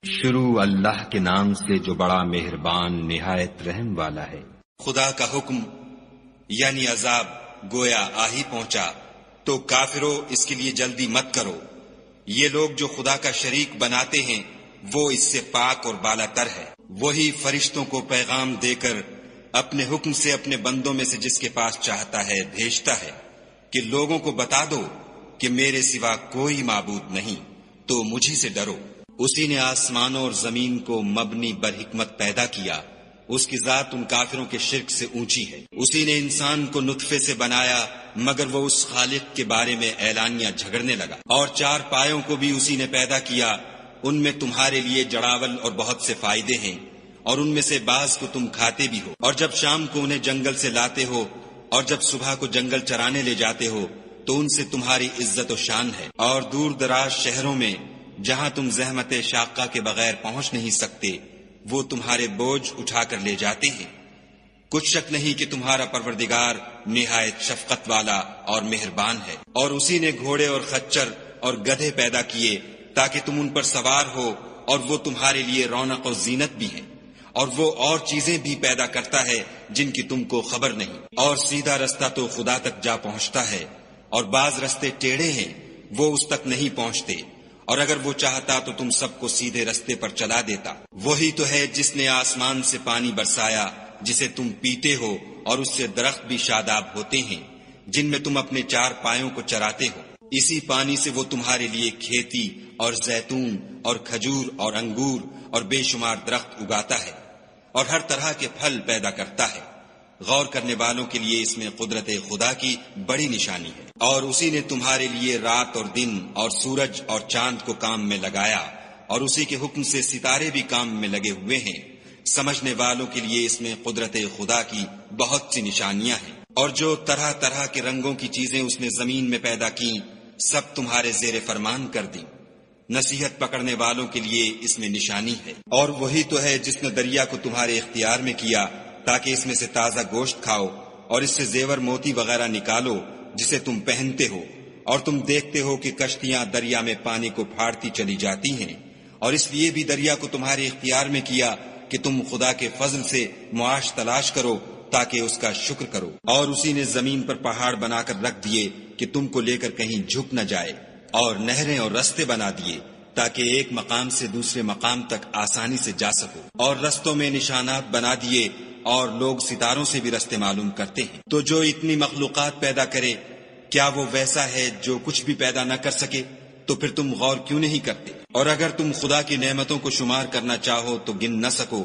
شروع اللہ کے نام سے جو بڑا مہربان نہایت رحم والا ہے۔ خدا کا حکم یعنی عذاب گویا آ ہی پہنچا تو کافروں اس کے لیے جلدی مت کرو۔ یہ لوگ جو خدا کا شریک بناتے ہیں وہ اس سے پاک اور بالا تر ہے۔ وہی فرشتوں کو پیغام دے کر اپنے حکم سے اپنے بندوں میں سے جس کے پاس چاہتا ہے بھیجتا ہے کہ لوگوں کو بتا دو کہ میرے سوا کوئی معبود نہیں، تو مجھی سے ڈرو۔ اسی نے آسمانوں اور زمین کو مبنی بر حکمت پیدا کیا، اس کی ذات ان کافروں کے شرک سے اونچی ہے۔ اسی نے انسان کو نطفے سے بنایا مگر وہ اس خالق کے بارے میں اعلانیہ جھگڑنے لگا۔ اور چار پایوں کو بھی اسی نے پیدا کیا، ان میں تمہارے لیے جڑاول اور بہت سے فائدے ہیں، اور ان میں سے بعض کو تم کھاتے بھی ہو۔ اور جب شام کو انہیں جنگل سے لاتے ہو اور جب صبح کو جنگل چرانے لے جاتے ہو تو ان سے تمہاری عزت و شان ہے۔ اور دور دراز شہروں میں جہاں تم زحمت شاقہ کے بغیر پہنچ نہیں سکتے وہ تمہارے بوجھ اٹھا کر لے جاتے ہیں۔ کچھ شک نہیں کہ تمہارا پروردگار نہایت شفقت والا اور مہربان ہے۔ اور اسی نے گھوڑے اور خچر اور گدھے پیدا کیے تاکہ تم ان پر سوار ہو، اور وہ تمہارے لیے رونق اور زینت بھی ہیں۔ اور وہ اور چیزیں بھی پیدا کرتا ہے جن کی تم کو خبر نہیں۔ اور سیدھا رستہ تو خدا تک جا پہنچتا ہے، اور بعض رستے ٹیڑھے ہیں وہ اس تک نہیں پہنچتے، اور اگر وہ چاہتا تو تم سب کو سیدھے رستے پر چلا دیتا۔ وہی تو ہے جس نے آسمان سے پانی برسایا جسے تم پیتے ہو، اور اس سے درخت بھی شاداب ہوتے ہیں جن میں تم اپنے چار پایوں کو چراتے ہو۔ اسی پانی سے وہ تمہارے لیے کھیتی اور زیتون اور کھجور اور انگور اور بے شمار درخت اگاتا ہے، اور ہر طرح کے پھل پیدا کرتا ہے۔ غور کرنے والوں کے لیے اس میں قدرت خدا کی بڑی نشانی ہے۔ اور اسی نے تمہارے لیے رات اور دن اور سورج اور چاند کو کام میں لگایا، اور اسی کے حکم سے ستارے بھی کام میں لگے ہوئے ہیں۔ سمجھنے والوں کے لیے اس میں قدرت خدا کی بہت سی نشانیاں ہیں۔ اور جو طرح طرح کے رنگوں کی چیزیں اس نے زمین میں پیدا کی سب تمہارے زیر فرمان کر دی۔ نصیحت پکڑنے والوں کے لیے اس میں نشانی ہے۔ اور وہی تو ہے جس نے دریا کو تمہارے اختیار میں کیا تاکہ اس میں سے تازہ گوشت کھاؤ، اور اس سے زیور موتی وغیرہ نکالو جسے تم پہنتے ہو، اور تم دیکھتے ہو کہ کشتیاں دریا میں پانی کو پھاڑتی چلی جاتی ہیں۔ اور اس لیے بھی دریا کو تمہارے اختیار میں کیا کہ تم خدا کے فضل سے معاش تلاش کرو تاکہ اس کا شکر کرو۔ اور اسی نے زمین پر پہاڑ بنا کر رکھ دیے کہ تم کو لے کر کہیں جھک نہ جائے، اور نہریں اور رستے بنا دیے تاکہ ایک مقام سے دوسرے مقام تک آسانی سے جا سکو۔ اور رستوں میں نشانات بنا دیے، اور لوگ ستاروں سے بھی رستے معلوم کرتے ہیں۔ تو جو اتنی مخلوقات پیدا کرے کیا وہ ویسا ہے جو کچھ بھی پیدا نہ کر سکے؟ تو پھر تم غور کیوں نہیں کرتے؟ اور اگر تم خدا کی نعمتوں کو شمار کرنا چاہو تو گن نہ سکو،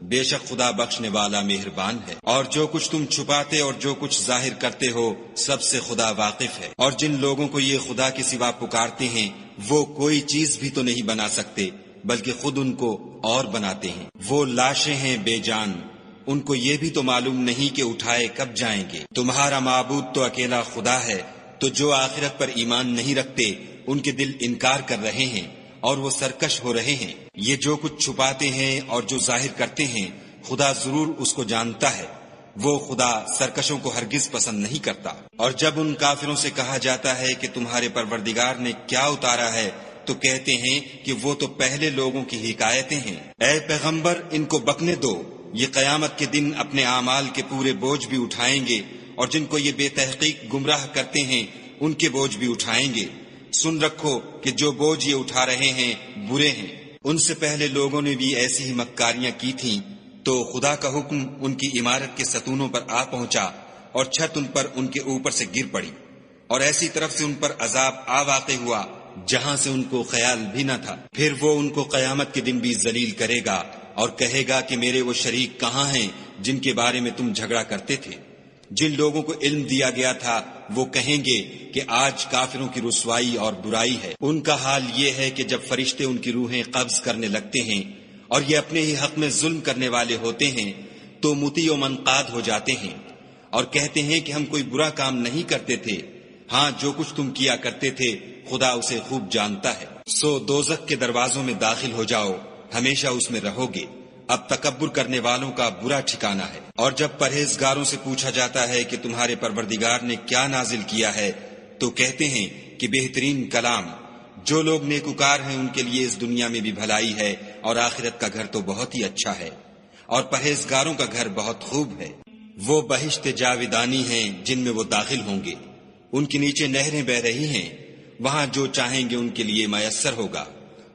بے شک خدا بخشنے والا مہربان ہے۔ اور جو کچھ تم چھپاتے اور جو کچھ ظاہر کرتے ہو سب سے خدا واقف ہے۔ اور جن لوگوں کو یہ خدا کے سوا پکارتے ہیں وہ کوئی چیز بھی تو نہیں بنا سکتے بلکہ خود ان کو اور بناتے ہیں۔ وہ لاشیں ہیں بے جان، ان کو یہ بھی تو معلوم نہیں کہ اٹھائے کب جائیں گے۔ تمہارا معبود تو اکیلا خدا ہے، تو جو آخرت پر ایمان نہیں رکھتے ان کے دل انکار کر رہے ہیں اور وہ سرکش ہو رہے ہیں۔ یہ جو کچھ چھپاتے ہیں اور جو ظاہر کرتے ہیں خدا ضرور اس کو جانتا ہے۔ وہ خدا سرکشوں کو ہرگز پسند نہیں کرتا۔ اور جب ان کافروں سے کہا جاتا ہے کہ تمہارے پروردگار نے کیا اتارا ہے تو کہتے ہیں کہ وہ تو پہلے لوگوں کی حکایتیں ہیں۔ اے پیغمبر ان کو بکنے دو، یہ قیامت کے دن اپنے اعمال کے پورے بوجھ بھی اٹھائیں گے، اور جن کو یہ بے تحقیق گمراہ کرتے ہیں ان کے بوجھ بھی اٹھائیں گے۔ سن رکھو کہ جو بوجھ یہ اٹھا رہے ہیں برے ہیں۔ ان سے پہلے لوگوں نے بھی ایسی ہی مکاریاں کی تھیں، تو خدا کا حکم ان کی عمارت کے ستونوں پر آ پہنچا، اور چھت ان پر ان کے اوپر سے گر پڑی، اور ایسی طرف سے ان پر عذاب آ واقع ہوا جہاں سے ان کو خیال بھی نہ تھا۔ پھر وہ ان کو قیامت کے دن بھی ذلیل کرے گا اور کہے گا کہ میرے وہ شریک کہاں ہیں جن کے بارے میں تم جھگڑا کرتے تھے؟ جن لوگوں کو علم دیا گیا تھا وہ کہیں گے کہ آج کافروں کی رسوائی اور برائی ہے۔ ان کا حال یہ ہے کہ جب فرشتے ان کی روحیں قبض کرنے لگتے ہیں اور یہ اپنے ہی حق میں ظلم کرنے والے ہوتے ہیں تو مطیع و منقاد ہو جاتے ہیں اور کہتے ہیں کہ ہم کوئی برا کام نہیں کرتے تھے، ہاں جو کچھ تم کیا کرتے تھے خدا اسے خوب جانتا ہے۔ سو دوزخ کے دروازوں میں داخل ہو جاؤ، ہمیشہ اس میں رہو گے، اب تکبر کرنے والوں کا برا ٹھکانہ ہے۔ اور جب پرہیزگاروں سے پوچھا جاتا ہے کہ تمہارے پروردگار نے کیا نازل کیا ہے تو کہتے ہیں کہ بہترین کلام۔ جو لوگ نیکوکار ہیں ان کے لیے اس دنیا میں بھی بھلائی ہے اور آخرت کا گھر تو بہت ہی اچھا ہے، اور پرہیزگاروں کا گھر بہت خوب ہے۔ وہ بہشت جاویدانی ہیں جن میں وہ داخل ہوں گے، ان کے نیچے نہریں بہ رہی ہیں، وہاں جو چاہیں گے ان کے لیے میسر ہوگا۔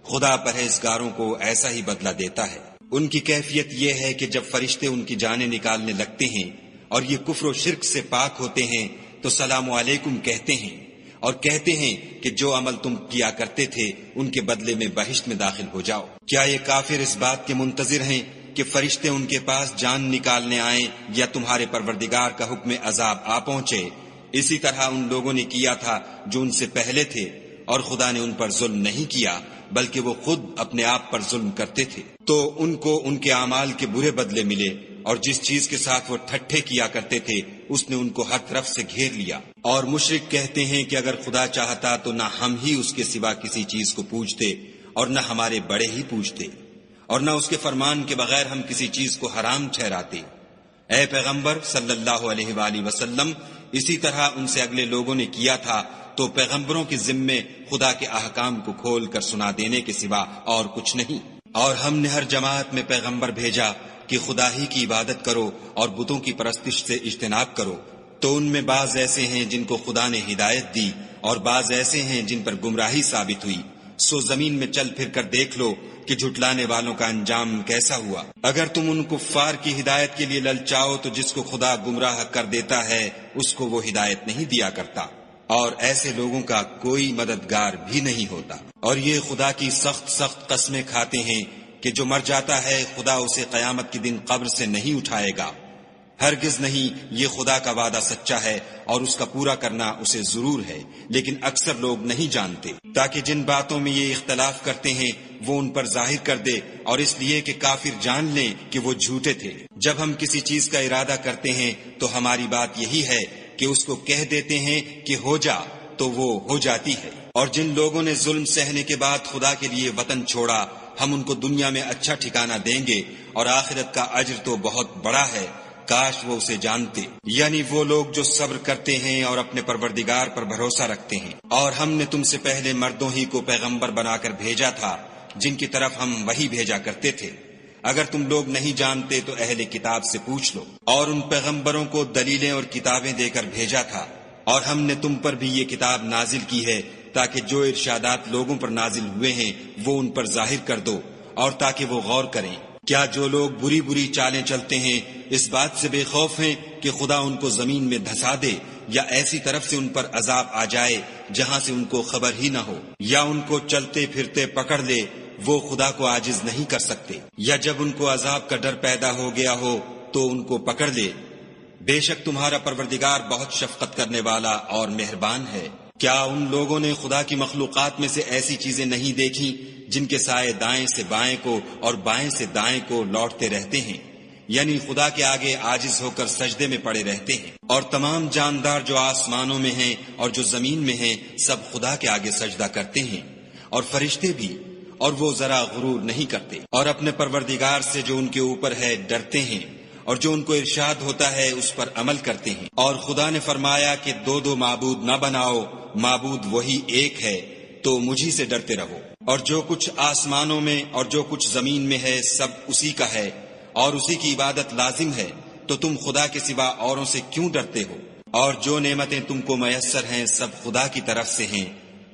خدا پرہیزگاروں کو ایسا ہی بدلہ دیتا ہے۔ ان کی کیفیت یہ ہے کہ جب فرشتے ان کی جانیں نکالنے لگتے ہیں اور یہ کفر و شرک سے پاک ہوتے ہیں تو سلام علیکم کہتے ہیں، اور کہتے ہیں کہ جو عمل تم کیا کرتے تھے ان کے بدلے میں بہشت میں داخل ہو جاؤ۔ کیا یہ کافر اس بات کے منتظر ہیں کہ فرشتے ان کے پاس جان نکالنے آئیں یا تمہارے پروردگار کا حکم عذاب آ پہنچے؟ اسی طرح ان لوگوں نے کیا تھا جو ان سے پہلے تھے، اور خدا نے ان پر ظلم نہیں کیا بلکہ وہ خود اپنے آپ پر ظلم کرتے تھے۔ تو ان کو ان کے اعمال کے برے بدلے ملے، اور جس چیز کے ساتھ وہ ٹھٹھے کیا کرتے تھے اس نے ان کو ہر طرف سے گھیر لیا۔ اور مشرک کہتے ہیں کہ اگر خدا چاہتا تو نہ ہم ہی اس کے سوا کسی چیز کو پوجتے اور نہ ہمارے بڑے ہی پوجتے، اور نہ اس کے فرمان کے بغیر ہم کسی چیز کو حرام ٹھہراتے۔ اے پیغمبر صلی اللہ علیہ وآلہ وسلم، اسی طرح ان سے اگلے لوگوں نے کیا تھا، تو پیغمبروں کے ذمے خدا کے احکام کو کھول کر سنا دینے کے سوا اور کچھ نہیں۔ اور ہم نے ہر جماعت میں پیغمبر بھیجا کہ خدا ہی کی عبادت کرو اور بتوں کی پرستش سے اجتناب کرو، تو ان میں بعض ایسے ہیں جن کو خدا نے ہدایت دی اور بعض ایسے ہیں جن پر گمراہی ثابت ہوئی۔ سو زمین میں چل پھر کر دیکھ لو کہ جھٹلانے والوں کا انجام کیسا ہوا۔ اگر تم ان کفار کی ہدایت کے لیے للچاؤ تو جس کو خدا گمراہ کر دیتا ہے اس کو وہ ہدایت نہیں دیا کرتا، اور ایسے لوگوں کا کوئی مددگار بھی نہیں ہوتا۔ اور یہ خدا کی سخت سخت قسمیں کھاتے ہیں کہ جو مر جاتا ہے خدا اسے قیامت کے دن قبر سے نہیں اٹھائے گا۔ ہرگز نہیں، یہ خدا کا وعدہ سچا ہے اور اس کا پورا کرنا اسے ضرور ہے، لیکن اکثر لوگ نہیں جانتے، تاکہ جن باتوں میں یہ اختلاف کرتے ہیں وہ ان پر ظاہر کر دے، اور اس لیے کہ کافر جان لیں کہ وہ جھوٹے تھے۔ جب ہم کسی چیز کا ارادہ کرتے ہیں تو ہماری بات یہی ہے کہ اس کو کہہ دیتے ہیں کہ ہو جا، تو وہ ہو جاتی ہے۔ اور جن لوگوں نے ظلم سہنے کے بعد خدا کے لیے وطن چھوڑا، ہم ان کو دنیا میں اچھا ٹھکانہ دیں گے، اور آخرت کا اجر تو بہت بڑا ہے، کاش وہ اسے جانتے۔ یعنی وہ لوگ جو صبر کرتے ہیں اور اپنے پروردگار پر بھروسہ رکھتے ہیں۔ اور ہم نے تم سے پہلے مردوں ہی کو پیغمبر بنا کر بھیجا تھا جن کی طرف ہم وحی بھیجا کرتے تھے۔ اگر تم لوگ نہیں جانتے تو اہل کتاب سے پوچھ لو۔ اور ان پیغمبروں کو دلیلیں اور کتابیں دے کر بھیجا تھا، اور ہم نے تم پر بھی یہ کتاب نازل کی ہے تاکہ جو ارشادات لوگوں پر نازل ہوئے ہیں وہ ان پر ظاہر کر دو، اور تاکہ وہ غور کریں۔ کیا جو لوگ بری بری چالیں چلتے ہیں اس بات سے بے خوف ہیں کہ خدا ان کو زمین میں دھسا دے، یا ایسی طرف سے ان پر عذاب آ جائے جہاں سے ان کو خبر ہی نہ ہو، یا ان کو چلتے پھرتے پکڑ لے، وہ خدا کو عاجز نہیں کر سکتے، یا جب ان کو عذاب کا ڈر پیدا ہو گیا ہو تو ان کو پکڑ لے۔ بے شک تمہارا پروردگار بہت شفقت کرنے والا اور مہربان ہے۔ کیا ان لوگوں نے خدا کی مخلوقات میں سے ایسی چیزیں نہیں دیکھی جن کے سائے دائیں سے بائیں کو اور بائیں سے دائیں کو لوٹتے رہتے ہیں، یعنی خدا کے آگے عاجز ہو کر سجدے میں پڑے رہتے ہیں؟ اور تمام جاندار جو آسمانوں میں ہیں اور جو زمین میں ہیں سب خدا کے آگے سجدہ کرتے ہیں، اور فرشتے بھی، اور وہ ذرا غرور نہیں کرتے، اور اپنے پروردگار سے جو ان کے اوپر ہے ڈرتے ہیں، اور جو ان کو ارشاد ہوتا ہے اس پر عمل کرتے ہیں۔ اور خدا نے فرمایا کہ دو دو معبود نہ بناؤ، معبود وہی ایک ہے، تو مجھی سے ڈرتے رہو۔ اور جو کچھ آسمانوں میں اور جو کچھ زمین میں ہے سب اسی کا ہے، اور اسی کی عبادت لازم ہے، تو تم خدا کے سوا اوروں سے کیوں ڈرتے ہو؟ اور جو نعمتیں تم کو میسر ہیں سب خدا کی طرف سے ہیں۔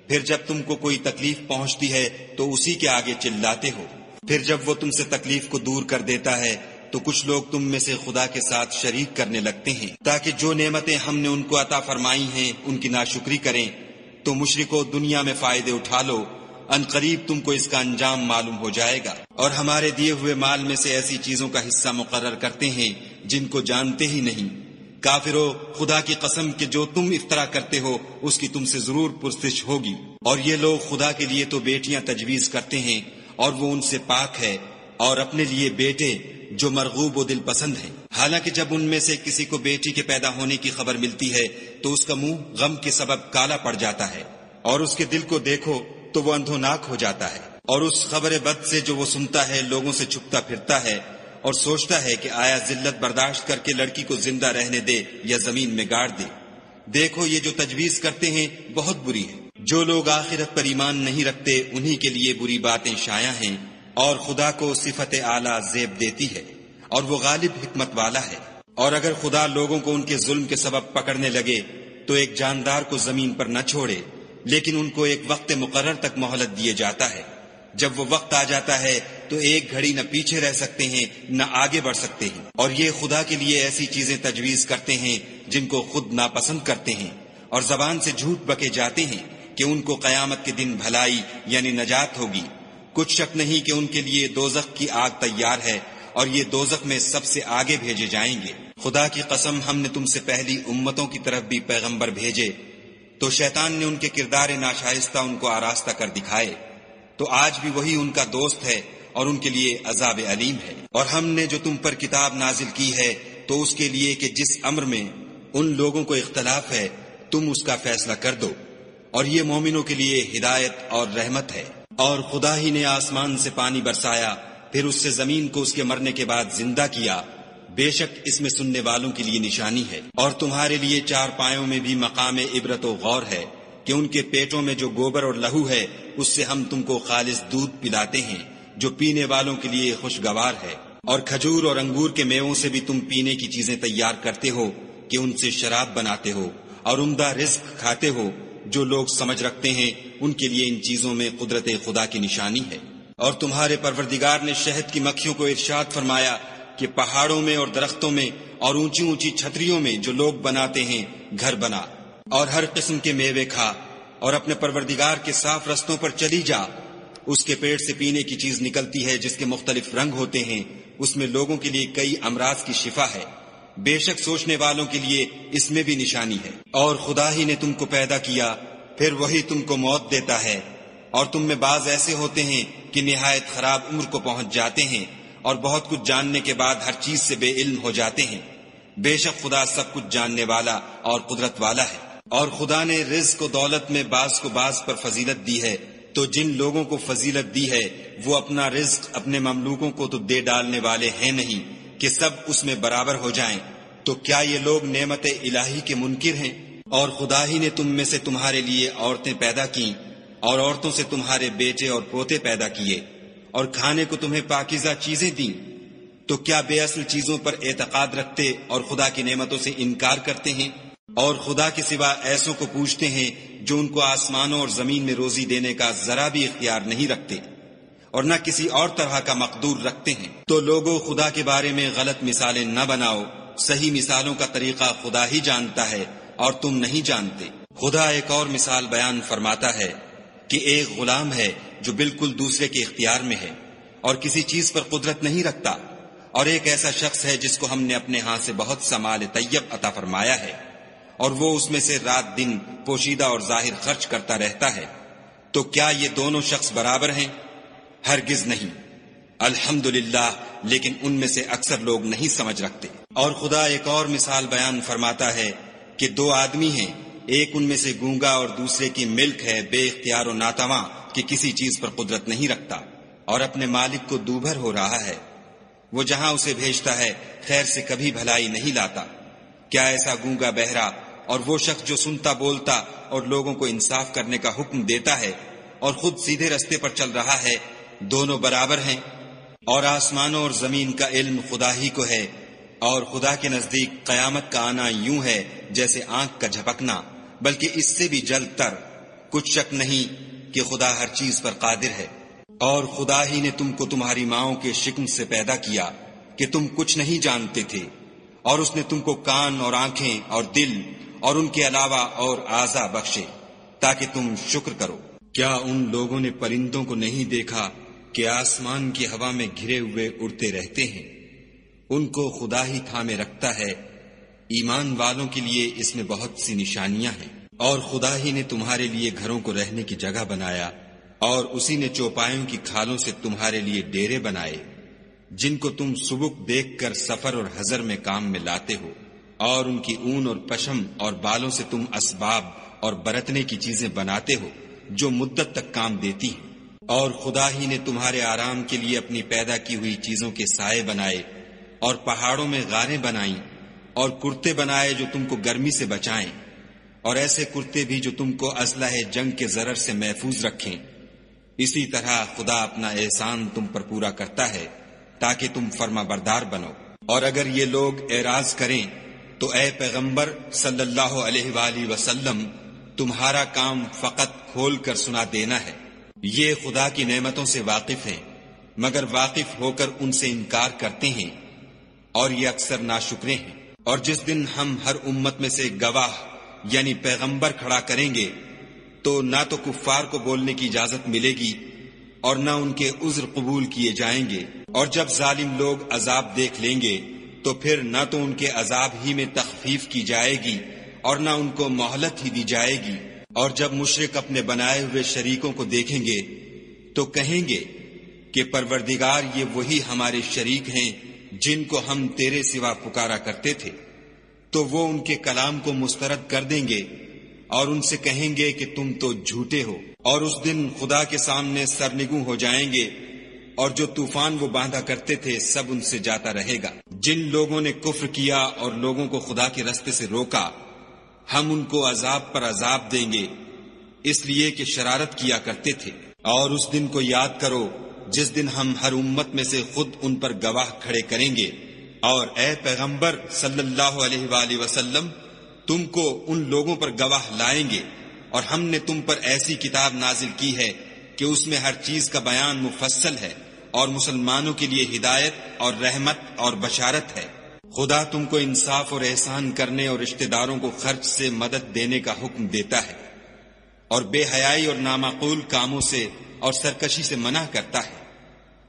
پھر جب تم کو کوئی تکلیف پہنچتی ہے تو اسی کے آگے چلاتے ہو، پھر جب وہ تم سے تکلیف کو دور کر دیتا ہے تو کچھ لوگ تم میں سے خدا کے ساتھ شریک کرنے لگتے ہیں تاکہ جو نعمتیں ہم نے ان کو عطا فرمائی ہیں ان کی ناشکری کریں۔ تو مشرکو دنیا میں فائدے اٹھا لو، ان قریب تم کو اس کا انجام معلوم ہو جائے گا۔ اور ہمارے دیے ہوئے مال میں سے ایسی چیزوں کا حصہ مقرر کرتے ہیں جن کو جانتے ہی نہیں۔ کافرو، خدا کی قسم کہ جو تم افطرا کرتے ہو اس کی تم سے ضرور پرسش ہوگی۔ اور یہ لوگ خدا کے لیے تو بیٹیاں تجویز کرتے ہیں اور وہ ان سے پاک ہے، اور اپنے لیے بیٹے جو مرغوب و دل پسند ہیں، حالانکہ جب ان میں سے کسی کو بیٹی کے پیدا ہونے کی خبر ملتی ہے تو اس کا منہ غم کے سبب کالا پڑ جاتا ہے، اور اس کے دل کو دیکھو تو وہ اندھوناک ہو جاتا ہے، اور اس خبر بد سے جو وہ سنتا ہے لوگوں سے چھپتا پھرتا ہے اور سوچتا ہے کہ آیا ذلت برداشت کر کے لڑکی کو زندہ رہنے دے یا زمین میں گاڑ دے۔ دیکھو یہ جو تجویز کرتے ہیں بہت بری ہے۔ جو لوگ آخرت پر ایمان نہیں رکھتے انہی کے لیے بری باتیں شائع ہیں، اور خدا کو صفت اعلیٰ زیب دیتی ہے اور وہ غالب حکمت والا ہے۔ اور اگر خدا لوگوں کو ان کے ظلم کے سبب پکڑنے لگے تو ایک جاندار کو زمین پر نہ چھوڑے، لیکن ان کو ایک وقت مقرر تک مہلت دیے جاتا ہے۔ جب وہ وقت آ جاتا ہے تو ایک گھڑی نہ پیچھے رہ سکتے ہیں نہ آگے بڑھ سکتے ہیں، اور یہ خدا کے لیے ایسی چیزیں تجویز کرتے ہیں جن کو خود ناپسند کرتے ہیں، اور زبان سے جھوٹ بکے جاتے ہیں کہ ان کو قیامت کے دن بھلائی یعنی نجات ہوگی۔ کچھ شک نہیں کہ ان کے لیے دوزخ کی آگ تیار ہے، اور یہ دوزخ میں سب سے آگے بھیجے جائیں گے۔ خدا کی قسم، ہم نے تم سے پہلی امتوں کی طرف بھی پیغمبر بھیجے، تو شیطان نے ان کے کردار ناشائستہ ان کو آراستہ کر دکھائے، تو آج بھی وہی ان کا دوست ہے اور ان کے لیے عذاب علیم ہے۔ اور ہم نے جو تم پر کتاب نازل کی ہے تو اس کے لیے کہ جس امر میں ان لوگوں کو اختلاف ہے تم اس کا فیصلہ کر دو، اور یہ مومنوں کے لیے ہدایت اور رحمت ہے۔ اور خدا ہی نے آسمان سے پانی برسایا، پھر اس سے زمین کو اس کے مرنے کے بعد زندہ کیا، بے شک اس میں سننے والوں کے لیے نشانی ہے۔ اور تمہارے لیے چار پایوں میں بھی مقام عبرت و غور ہے کہ ان کے پیٹوں میں جو گوبر اور لہو ہے اس سے ہم تم کو خالص دودھ پلاتے ہیں جو پینے والوں کے لیے خوشگوار ہے، اور کھجور اور انگور کے میووں سے بھی تم پینے کی چیزیں تیار کرتے ہو کہ ان سے شراب بناتے ہو، اور عمدہ رزق کھاتے ہو۔ جو لوگ سمجھ رکھتے ہیں ان کے لیے ان چیزوں میں قدرت خدا کی نشانی ہے۔ اور تمہارے پروردگار نے شہد کی مکھیوں کو ارشاد فرمایا کہ پہاڑوں میں اور درختوں میں اور اونچی اونچی چھتریوں میں جو لوگ بناتے ہیں گھر بنا، اور ہر قسم کے میوے کھا، اور اپنے پروردگار کے صاف رستوں پر چلی جا۔ اس کے پیٹ سے پینے کی چیز نکلتی ہے جس کے مختلف رنگ ہوتے ہیں، اس میں لوگوں کے لیے کئی امراض کی شفا ہے، بے شک سوچنے والوں کے لیے اس میں بھی نشانی ہے۔ اور خدا ہی نے تم کو پیدا کیا، پھر وہی تم کو موت دیتا ہے، اور تم میں بعض ایسے ہوتے ہیں کہ نہایت خراب عمر کو پہنچ جاتے ہیں، اور بہت کچھ جاننے کے بعد ہر چیز سے بے علم ہو جاتے ہیں۔ بے شک خدا سب کچھ جاننے والا اور قدرت والا ہے۔ اور خدا نے رزق و دولت میں بعض کو بعض پر فضیلت دی ہے، تو جن لوگوں کو فضیلت دی ہے وہ اپنا رزق اپنے مملوکوں کو تو دے ڈالنے والے ہیں نہیں کہ سب اس میں برابر ہو جائیں، تو کیا یہ لوگ نعمت الہی کے منکر ہیں؟ اور خدا ہی نے تم میں سے تمہارے لیے عورتیں پیدا کیں، اور عورتوں سے تمہارے بیٹے اور پوتے پیدا کیے، اور کھانے کو تمہیں پاکیزہ چیزیں دیں، تو کیا بے اصل چیزوں پر اعتقاد رکھتے اور خدا کی نعمتوں سے انکار کرتے ہیں؟ اور خدا کے سوا ایسوں کو پوچھتے ہیں جو ان کو آسمانوں اور زمین میں روزی دینے کا ذرا بھی اختیار نہیں رکھتے، اور نہ کسی اور طرح کا مقدور رکھتے ہیں۔ تو لوگوں، خدا کے بارے میں غلط مثالیں نہ بناؤ، صحیح مثالوں کا طریقہ خدا ہی جانتا ہے اور تم نہیں جانتے۔ خدا ایک اور مثال بیان فرماتا ہے کہ ایک غلام ہے جو بالکل دوسرے کے اختیار میں ہے اور کسی چیز پر قدرت نہیں رکھتا، اور ایک ایسا شخص ہے جس کو ہم نے اپنے ہاں سے بہت سا مال طیب عطا فرمایا ہے، اور وہ اس میں سے رات دن پوشیدہ اور ظاہر خرچ کرتا رہتا ہے۔ تو کیا یہ دونوں شخص برابر ہیں؟ ہرگز نہیں۔ الحمدللہ، لیکن ان میں سے اکثر لوگ نہیں سمجھ رکھتے۔ اور خدا ایک اور مثال بیان فرماتا ہے کہ دو آدمی ہیں، ایک ان میں سے گونگا اور دوسرے کی ملک ہے بے اختیار و ناتواں کہ کسی چیز پر قدرت نہیں رکھتا، اور اپنے مالک کو دوبھر ہو رہا ہے، وہ جہاں اسے بھیجتا ہے خیر سے کبھی بھلائی نہیں لاتا۔ کیا ایسا گونگا بہرا اور وہ شخص جو سنتا بولتا اور لوگوں کو انصاف کرنے کا حکم دیتا ہے اور خود سیدھے رستے پر چل رہا ہے، دونوں برابر ہیں؟ اور آسمانوں اور زمین کا علم خدا ہی کو ہے، اور خدا کے نزدیک قیامت کا آنا یوں ہے جیسے آنکھ کا جھپکنا، بلکہ اس سے بھی جلد تر۔ کچھ شک نہیں کہ خدا ہر چیز پر قادر ہے۔ اور خدا ہی نے تم کو تمہاری ماؤں کے شکم سے پیدا کیا کہ تم کچھ نہیں جانتے تھے، اور اس نے تم کو کان اور آنکھیں اور دل اور ان کے علاوہ اور اعضاء بخشے تاکہ تم شکر کرو۔ کیا ان لوگوں نے پرندوں کو نہیں دیکھا کہ آسمان کی ہوا میں گھرے ہوئے اڑتے رہتے ہیں؟ ان کو خدا ہی تھامے رکھتا ہے۔ ایمان والوں کے لیے اس میں بہت سی نشانیاں ہیں۔ اور خدا ہی نے تمہارے لیے گھروں کو رہنے کی جگہ بنایا، اور اسی نے چوپایوں کی کھالوں سے تمہارے لیے ڈیرے بنائے جن کو تم سبک دیکھ کر سفر اور حضر میں کام میں لاتے ہو، اور ان کی اون اور پشم اور بالوں سے تم اسباب اور برتنے کی چیزیں بناتے ہو جو مدت تک کام دیتی ہیں۔ اور خدا ہی نے تمہارے آرام کے لیے اپنی پیدا کی ہوئی چیزوں کے سائے بنائے، اور پہاڑوں میں غاریں بنائیں، اور کرتے بنائے جو تم کو گرمی سے بچائیں، اور ایسے کرتے بھی جو تم کو اسلحہ جنگ کے ضرر سے محفوظ رکھیں۔ اسی طرح خدا اپنا احسان تم پر پورا کرتا ہے تاکہ تم فرما بردار بنو۔ اور اگر یہ لوگ اعراض کریں تو اے پیغمبر صلی اللہ علیہ وآلہ وسلم، تمہارا کام فقط کھول کر سنا دینا ہے۔ یہ خدا کی نعمتوں سے واقف ہیں، مگر واقف ہو کر ان سے انکار کرتے ہیں، اور یہ اکثر ناشکرے ہیں۔ اور جس دن ہم ہر امت میں سے گواہ یعنی پیغمبر کھڑا کریں گے تو نہ تو کفار کو بولنے کی اجازت ملے گی اور نہ ان کے عذر قبول کیے جائیں گے۔ اور جب ظالم لوگ عذاب دیکھ لیں گے تو پھر نہ تو ان کے عذاب ہی میں تخفیف کی جائے گی اور نہ ان کو مہلت ہی دی جائے گی۔ اور جب مشرک اپنے بنائے ہوئے شریکوں کو دیکھیں گے تو کہیں گے کہ پروردگار یہ وہی ہمارے شریک ہیں جن کو ہم تیرے سوا پکارا کرتے تھے، تو وہ ان کے کلام کو مسترد کر دیں گے اور ان سے کہیں گے کہ تم تو جھوٹے ہو۔ اور اس دن خدا کے سامنے سرنگوں ہو جائیں گے، اور جو طوفان وہ باندھا کرتے تھے سب ان سے جاتا رہے گا۔ جن لوگوں نے کفر کیا اور لوگوں کو خدا کے رستے سے روکا، ہم ان کو عذاب پر عذاب دیں گے، اس لیے کہ شرارت کیا کرتے تھے۔ اور اس دن کو یاد کرو جس دن ہم ہر امت میں سے خود ان پر گواہ کھڑے کریں گے۔ اور اے پیغمبر صلی اللہ علیہ وآلہ وسلم، تم کو ان لوگوں پر گواہ لائیں گے، اور ہم نے تم پر ایسی کتاب نازل کی ہے کہ اس میں ہر چیز کا بیان مفصل ہے، اور مسلمانوں کے لیے ہدایت اور رحمت اور بشارت ہے۔ خدا تم کو انصاف اور احسان کرنے اور رشتہ داروں کو خرچ سے مدد دینے کا حکم دیتا ہے، اور بے حیائی اور نامعقول کاموں سے اور سرکشی سے منع کرتا ہے،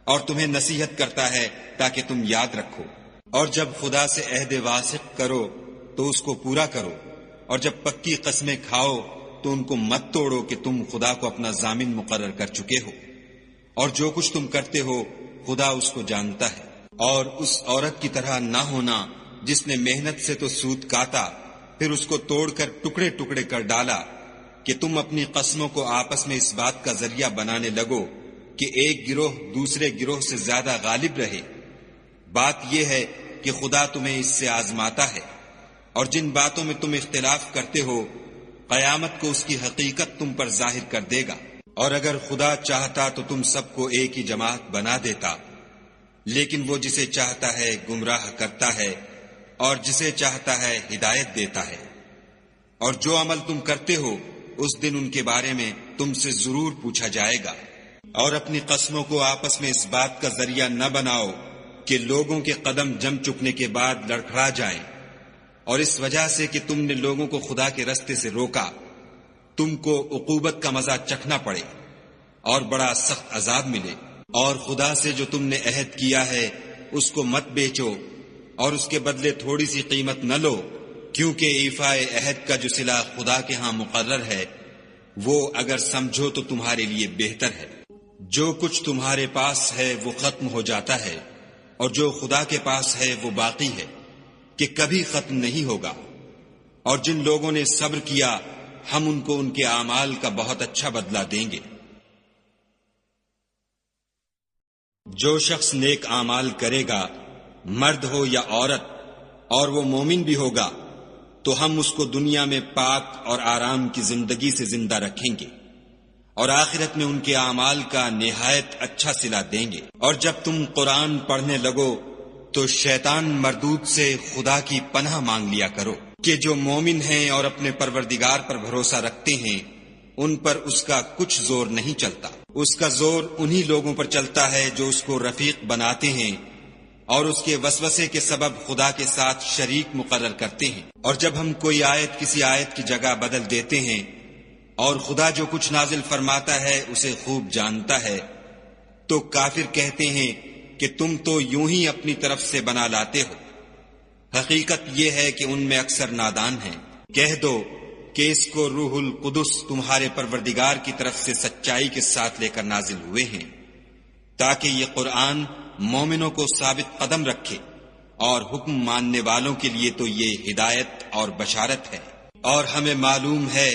اور تمہیں نصیحت کرتا ہے تاکہ تم یاد رکھو۔ اور جب خدا سے عہد واثق کرو تو اس کو پورا کرو، اور جب پکی قسمیں کھاؤ تو ان کو مت توڑو کہ تم خدا کو اپنا ضامن مقرر کر چکے ہو، اور جو کچھ تم کرتے ہو خدا اس کو جانتا ہے۔ اور اس عورت کی طرح نہ ہونا جس نے محنت سے تو سود کاتا پھر اس کو توڑ کر ٹکڑے ٹکڑے کر ڈالا، کہ تم اپنی قسموں کو آپس میں اس بات کا ذریعہ بنانے لگو کہ ایک گروہ دوسرے گروہ سے زیادہ غالب رہے۔ بات یہ ہے کہ خدا تمہیں اس سے آزماتا ہے، اور جن باتوں میں تم اختلاف کرتے ہو قیامت کو اس کی حقیقت تم پر ظاہر کر دے گا۔ اور اگر خدا چاہتا تو تم سب کو ایک ہی جماعت بنا دیتا، لیکن وہ جسے چاہتا ہے گمراہ کرتا ہے اور جسے چاہتا ہے ہدایت دیتا ہے۔ اور جو عمل تم کرتے ہو اس دن ان کے بارے میں تم سے ضرور پوچھا جائے گا۔ اور اپنی قسموں کو آپس میں اس بات کا ذریعہ نہ بناؤ کہ لوگوں کے قدم جم چکنے کے بعد لڑکھڑا جائیں، اور اس وجہ سے کہ تم نے لوگوں کو خدا کے رستے سے روکا تم کو عقوبت کا مزہ چکھنا پڑے اور بڑا سخت عذاب ملے۔ اور خدا سے جو تم نے عہد کیا ہے اس کو مت بیچو، اور اس کے بدلے تھوڑی سی قیمت نہ لو، کیونکہ ایفائے عہد کا جو صلہ خدا کے ہاں مقرر ہے وہ اگر سمجھو تو تمہارے لیے بہتر ہے۔ جو کچھ تمہارے پاس ہے وہ ختم ہو جاتا ہے، اور جو خدا کے پاس ہے وہ باقی ہے کہ کبھی ختم نہیں ہوگا۔ اور جن لوگوں نے صبر کیا ہم ان کو ان کے اعمال کا بہت اچھا بدلہ دیں گے۔ جو شخص نیک اعمال کرے گا، مرد ہو یا عورت، اور وہ مومن بھی ہوگا، تو ہم اس کو دنیا میں پاک اور آرام کی زندگی سے زندہ رکھیں گے، اور آخرت میں ان کے اعمال کا نہایت اچھا صلہ دیں گے۔ اور جب تم قرآن پڑھنے لگو تو شیطان مردود سے خدا کی پناہ مانگ لیا کرو، کہ جو مومن ہیں اور اپنے پروردگار پر بھروسہ رکھتے ہیں ان پر اس کا کچھ زور نہیں چلتا۔ اس کا زور انہی لوگوں پر چلتا ہے جو اس کو رفیق بناتے ہیں اور اس کے وسوسے کے سبب خدا کے ساتھ شریک مقرر کرتے ہیں۔ اور جب ہم کوئی آیت کسی آیت کی جگہ بدل دیتے ہیں اور خدا جو کچھ نازل فرماتا ہے اسے خوب جانتا ہے، تو کافر کہتے ہیں کہ تم تو یوں ہی اپنی طرف سے بنا لاتے ہو، حقیقت یہ ہے کہ ان میں اکثر نادان ہیں۔ کہہ دو کہ اس کو روح القدس تمہارے پروردگار کی طرف سے سچائی کے ساتھ لے کر نازل ہوئے ہیں، تاکہ یہ قرآن مومنوں کو ثابت قدم رکھے، اور حکم ماننے والوں کے لیے تو یہ ہدایت اور بشارت ہے۔ اور ہمیں معلوم ہے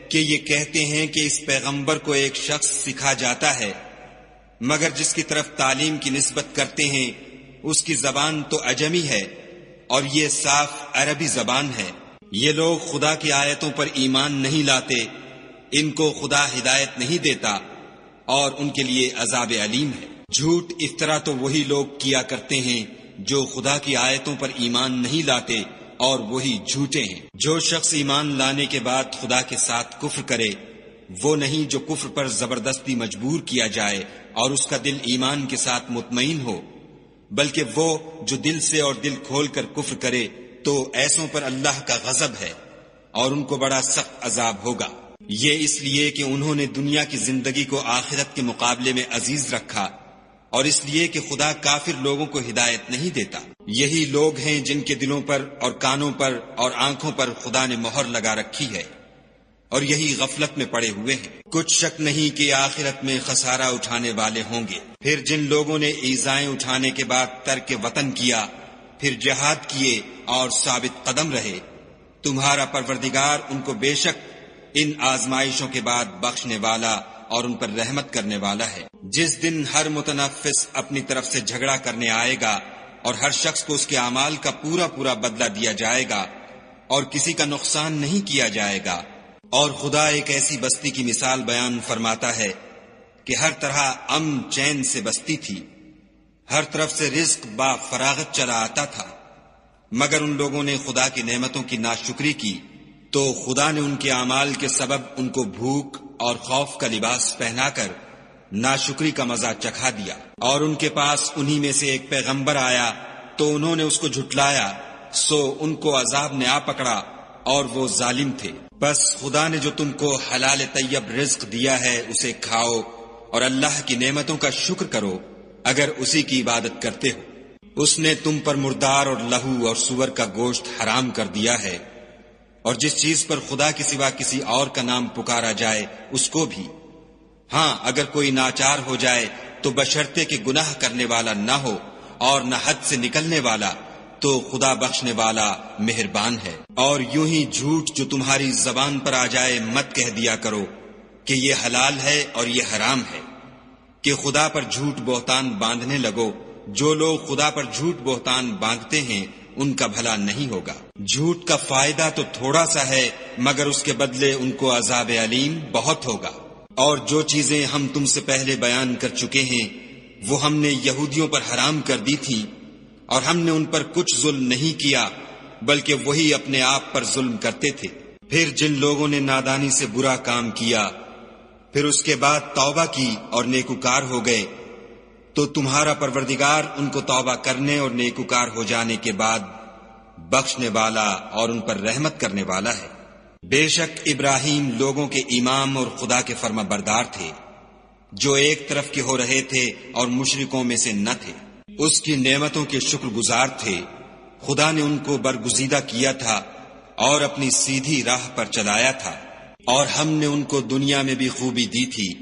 کہ یہ کہتے ہیں کہ اس پیغمبر کو ایک شخص سکھا جاتا ہے، مگر جس کی طرف تعلیم کی نسبت کرتے ہیں اس کی زبان تو عجمی ہے اور یہ صاف عربی زبان ہے۔ یہ لوگ خدا کی آیتوں پر ایمان نہیں لاتے، ان کو خدا ہدایت نہیں دیتا، اور ان کے لیے عذاب علیم ہے۔ جھوٹ افطرا تو وہی لوگ کیا کرتے ہیں جو خدا کی آیتوں پر ایمان نہیں لاتے اور وہی جھوٹے ہیں۔ جو شخص ایمان لانے کے بعد خدا کے ساتھ کفر کرے وہ نہیں جو کفر پر زبردستی مجبور کیا جائے اور اس کا دل ایمان کے ساتھ مطمئن ہو، بلکہ وہ جو دل سے اور دل کھول کر کفر کرے تو ایسوں پر اللہ کا غضب ہے اور ان کو بڑا سخت عذاب ہوگا۔ یہ اس لیے کہ انہوں نے دنیا کی زندگی کو آخرت کے مقابلے میں عزیز رکھا اور اس لیے کہ خدا کافر لوگوں کو ہدایت نہیں دیتا۔ یہی لوگ ہیں جن کے دلوں پر اور کانوں پر اور آنکھوں پر خدا نے مہر لگا رکھی ہے اور یہی غفلت میں پڑے ہوئے ہیں۔ کچھ شک نہیں کہ آخرت میں خسارہ اٹھانے والے ہوں گے۔ پھر جن لوگوں نے ایذائیں اٹھانے کے بعد ترک وطن کیا، پھر جہاد کیے اور ثابت قدم رہے، تمہارا پروردگار ان کو بے شک ان آزمائشوں کے بعد بخشنے والا اور ان پر رحمت کرنے والا ہے۔ جس دن ہر متنفس اپنی طرف سے جھگڑا کرنے آئے گا اور ہر شخص کو اس کے اعمال کا پورا پورا بدلہ دیا جائے گا اور کسی کا نقصان نہیں کیا جائے گا۔ اور خدا ایک ایسی بستی کی مثال بیان فرماتا ہے کہ ہر طرح امن چین سے بستی تھی، ہر طرف سے رزق با فراغت چلا آتا تھا، مگر ان لوگوں نے خدا کی نعمتوں کی ناشکری کی تو خدا نے ان کے اعمال کے سبب ان کو بھوک اور خوف کا لباس پہنا کر ناشکری کا مزہ چکھا دیا۔ اور ان کے پاس انہی میں سے ایک پیغمبر آیا تو انہوں نے اس کو جھٹلایا، سو ان کو عذاب نے آ پکڑا اور وہ ظالم تھے۔ بس خدا نے جو تم کو حلال طیب رزق دیا ہے اسے کھاؤ اور اللہ کی نعمتوں کا شکر کرو اگر اسی کی عبادت کرتے ہو۔ اس نے تم پر مردار اور لہو اور سور کا گوشت حرام کر دیا ہے، اور جس چیز پر خدا کے سوا کسی اور کا نام پکارا جائے اس کو بھی۔ ہاں اگر کوئی ناچار ہو جائے تو بشرطے کہ گناہ کرنے والا نہ ہو اور نہ حد سے نکلنے والا، تو خدا بخشنے والا مہربان ہے۔ اور یوں ہی جھوٹ جو تمہاری زبان پر آ جائے مت کہہ دیا کرو کہ یہ حلال ہے اور یہ حرام ہے، کہ خدا پر جھوٹ بہتان باندھنے لگو۔ جو لوگ خدا پر جھوٹ بہتان باندھتے ہیں ان کا بھلا نہیں ہوگا۔ جھوٹ کا فائدہ تو تھوڑا سا ہے مگر اس کے بدلے ان کو عذاب علیم بہت ہوگا۔ اور جو چیزیں ہم تم سے پہلے بیان کر چکے ہیں وہ ہم نے یہودیوں پر حرام کر دی تھی، اور ہم نے ان پر کچھ ظلم نہیں کیا بلکہ وہی اپنے آپ پر ظلم کرتے تھے۔ پھر جن لوگوں نے نادانی سے برا کام کیا پھر اس کے بعد توبہ کی اور نیکوکار ہو گئے تو تمہارا پروردگار ان کو توبہ کرنے اور نیکوکار ہو جانے کے بعد بخشنے والا اور ان پر رحمت کرنے والا ہے۔ بے شک ابراہیم لوگوں کے امام اور خدا کے فرما بردار تھے، جو ایک طرف کے ہو رہے تھے اور مشرکوں میں سے نہ تھے۔ اس کی نعمتوں کے شکر گزار تھے۔ خدا نے ان کو برگزیدہ کیا تھا اور اپنی سیدھی راہ پر چلایا تھا، اور ہم نے ان کو دنیا میں بھی خوبی دی تھی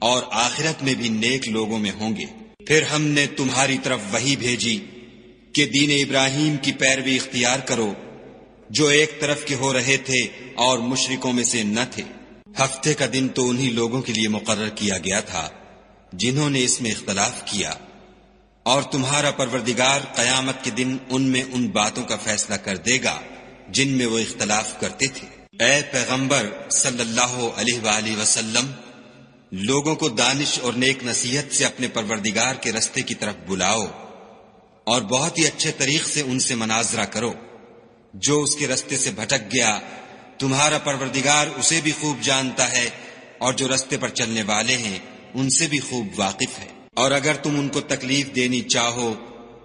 اور آخرت میں بھی نیک لوگوں میں ہوں گے۔ پھر ہم نے تمہاری طرف وحی بھیجی کہ دین ابراہیم کی پیروی اختیار کرو، جو ایک طرف کے ہو رہے تھے اور مشرکوں میں سے نہ تھے۔ ہفتے کا دن تو انہی لوگوں کے لیے مقرر کیا گیا تھا جنہوں نے اس میں اختلاف کیا، اور تمہارا پروردگار قیامت کے دن ان میں ان باتوں کا فیصلہ کر دے گا جن میں وہ اختلاف کرتے تھے۔ اے پیغمبر صلی اللہ علیہ وآلہ وسلم، لوگوں کو دانش اور نیک نصیحت سے اپنے پروردگار کے رستے کی طرف بلاؤ اور بہت ہی اچھے طریق سے ان سے مناظرہ کرو۔ جو اس کے رستے سے بھٹک گیا تمہارا پروردگار اسے بھی خوب جانتا ہے، اور جو رستے پر چلنے والے ہیں ان سے بھی خوب واقف ہے۔ اور اگر تم ان کو تکلیف دینی چاہو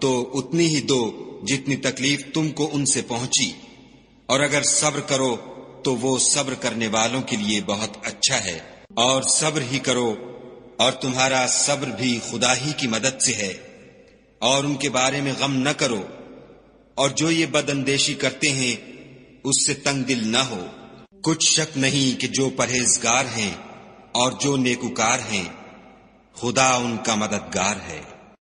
تو اتنی ہی دو جتنی تکلیف تم کو ان سے پہنچی، اور اگر صبر کرو تو وہ صبر کرنے والوں کے لیے بہت اچھا ہے۔ اور صبر ہی کرو، اور تمہارا صبر بھی خدا ہی کی مدد سے ہے، اور ان کے بارے میں غم نہ کرو، اور جو یہ بد اندیشی کرتے ہیں اس سے تنگ دل نہ ہو۔ کچھ شک نہیں کہ جو پرہیزگار ہیں اور جو نیکوکار ہیں خدا ان کا مددگار ہے۔